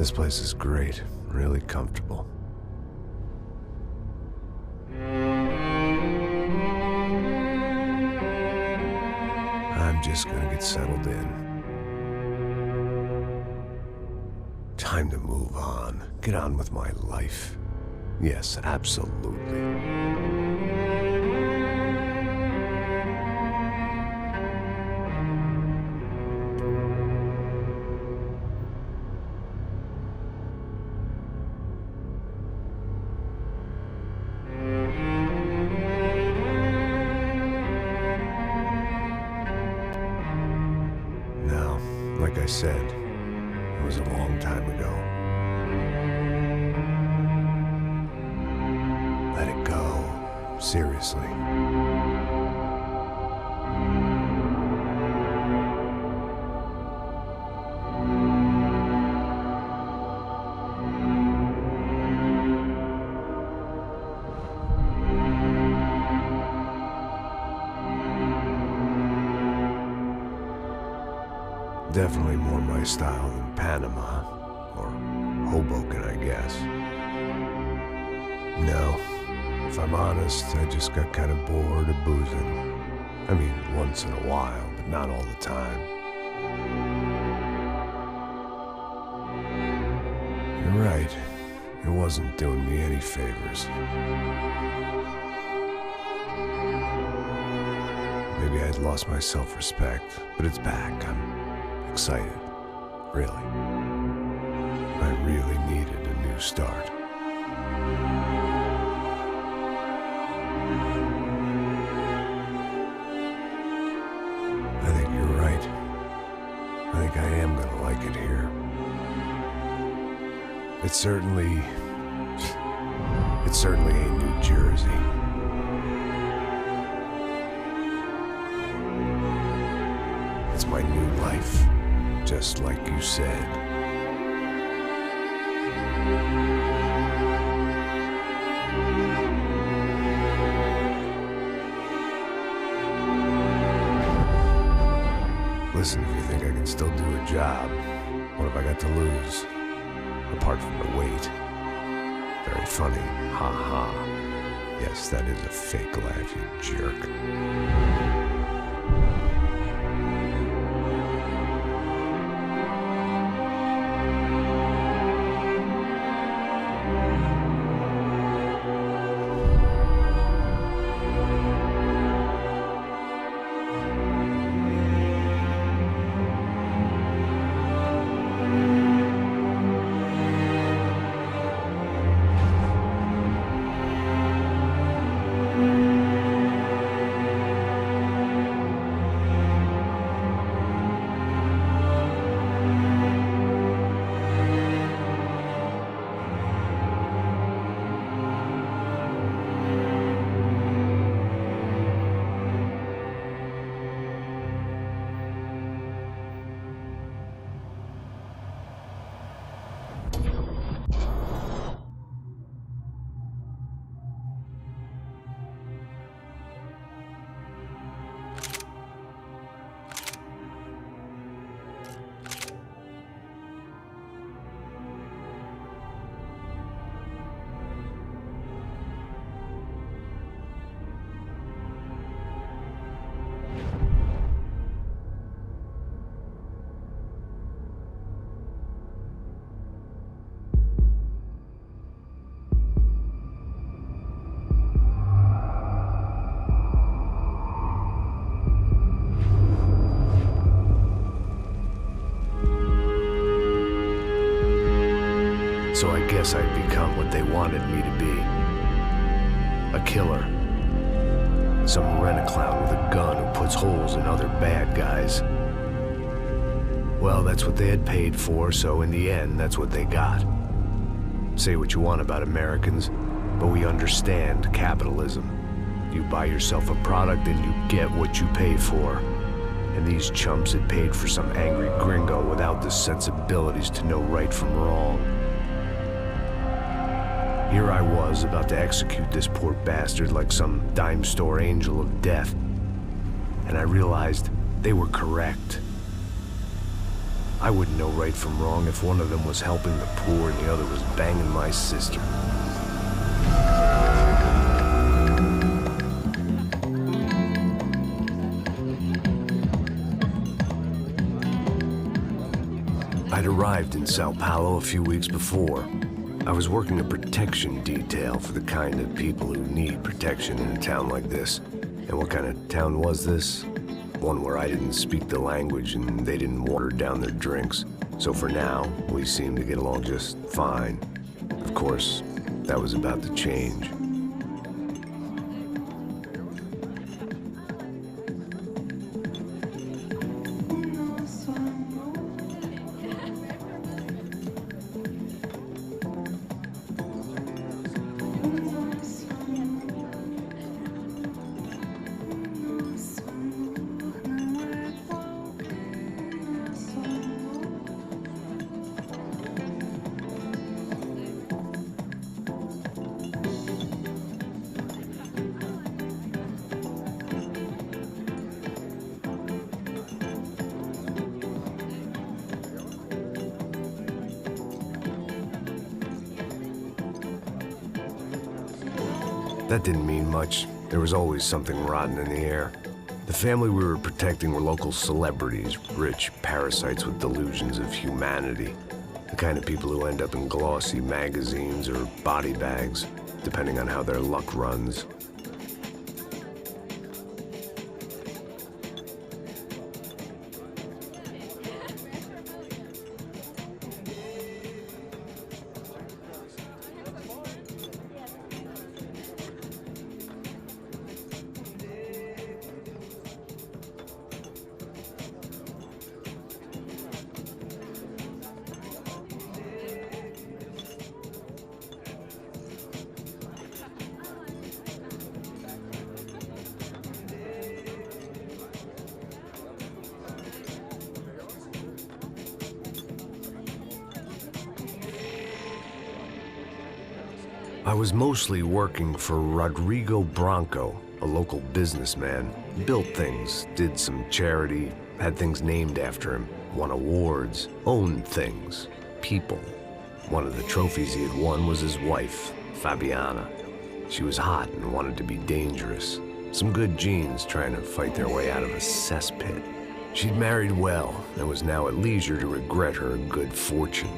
This place is great, really comfortable. I'm just gonna get settled in. Time to move on. Get on with my life. Yes, absolutely. Now, like I said, it was a long time ago. Let it go. Seriously. Definitely more my style than Panama, or Hoboken, I guess. No, if I'm honest, I just got kind of bored of boozing. I mean, once in a while, but not all the time. You're right, it wasn't doing me any favors. Maybe I'd lost my self-respect, but it's back. I'm excited, really. I really needed a new start. I think you're right. I think I am gonna like it here. It certainly ain't New Jersey. It's my new life. Just like you said. Listen, if you think I can still do a job, what have I got to lose? Apart from the weight. Very funny. Ha ha. Yes, that is a fake laugh, you jerk. So I guess I'd become what they wanted me to be. A killer. Some rent-a-clown with a gun who puts holes in other bad guys. Well, that's what they had paid for, so in the end, that's what they got. Say what you want about Americans, but we understand capitalism. You buy yourself a product and you get what you pay for. And these chumps had paid for some angry gringo without the sensibilities to know right from wrong. Here I was, about to execute this poor bastard like some dime store angel of death. And I realized they were correct. I wouldn't know right from wrong if one of them was helping the poor and the other was banging my sister. I'd arrived in Sao Paulo a few weeks before. I was working a protection detail for the kind of people who need protection in a town like this. And what kind of town was this? One where I didn't speak the language and they didn't water down their drinks. So for now, we seemed to get along just fine. Of course, that was about to change. That didn't mean much. There was always something rotten in the air. The family we were protecting were local celebrities, rich parasites with delusions of humanity. The kind of people who end up in glossy magazines or body bags, depending on how their luck runs. I was mostly working for Rodrigo Branco, a local businessman. Built things, did some charity, had things named after him, won awards, owned things, people. One of the trophies he had won was his wife, Fabiana. She was hot and wanted to be dangerous. Some good genes trying to fight their way out of a cesspit. She'd married well and was now at leisure to regret her good fortune.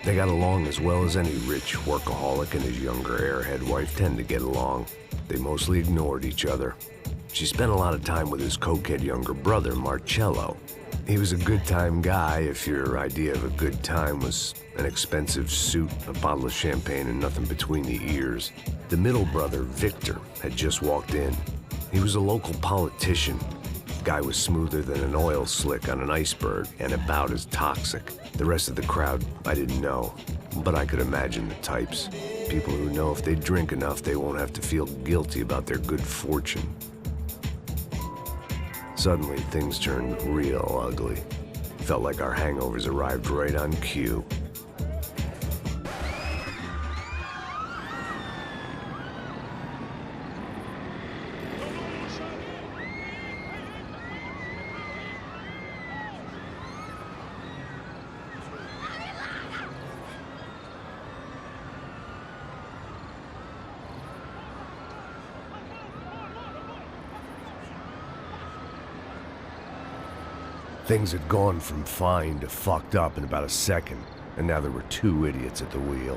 They got along as well as any rich workaholic and his younger airhead wife tend to get along. They mostly ignored each other. She spent a lot of time with his cokehead younger brother, Marcello. He was a good-time guy if your idea of a good time was an expensive suit, a bottle of champagne, and nothing between the ears. The middle brother, Victor, had just walked in. He was a local politician. Guy was smoother than an oil slick on an iceberg and about as toxic. The rest of the crowd, I didn't know, but I could imagine the types. People who know if they drink enough, they won't have to feel guilty about their good fortune. Suddenly, things turned real ugly. Felt like our hangovers arrived right on cue. Things had gone from fine to fucked up in about a second, and now there were two idiots at the wheel.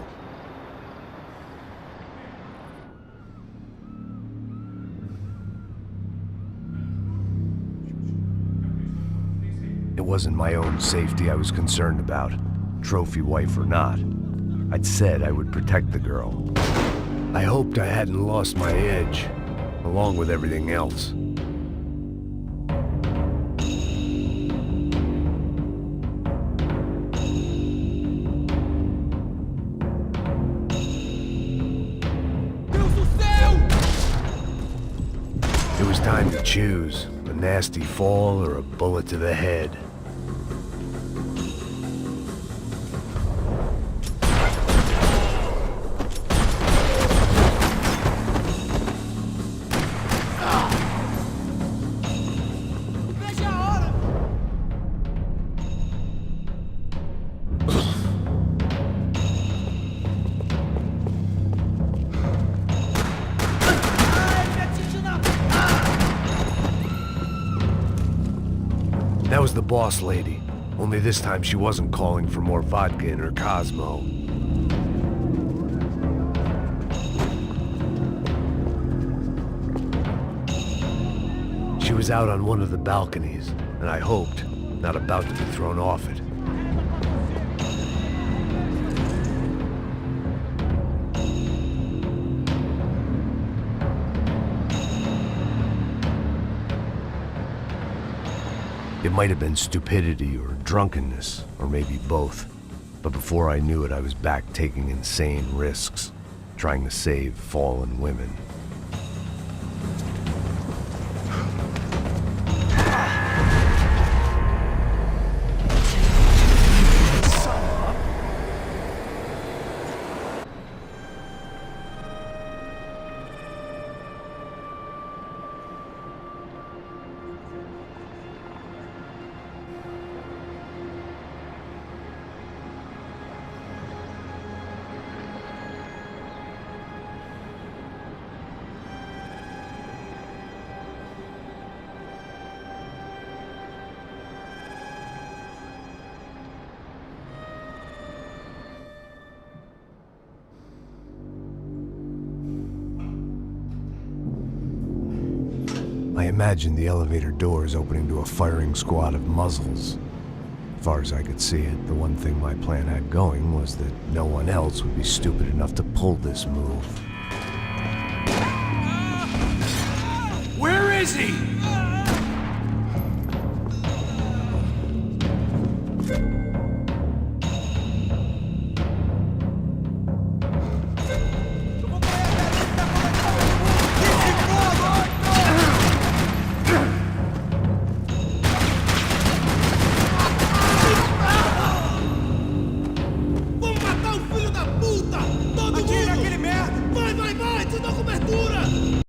It wasn't my own safety I was concerned about, trophy wife or not. I'd said I would protect the girl. I hoped I hadn't lost my edge, along with everything else. It was time to choose, a nasty fall or a bullet to the head. the boss lady. Only this time she wasn't calling for more vodka in her Cosmo. She was out on one of the balconies, and I hoped, not about to be thrown off it. It might have been stupidity or drunkenness, or maybe both. But before I knew it, I was back taking insane risks, trying to save fallen women. I imagined the elevator doors opening to a firing squad of muzzles. As far as I could see it, the one thing my plan had going was that no one else would be stupid enough to pull this move. Where is he?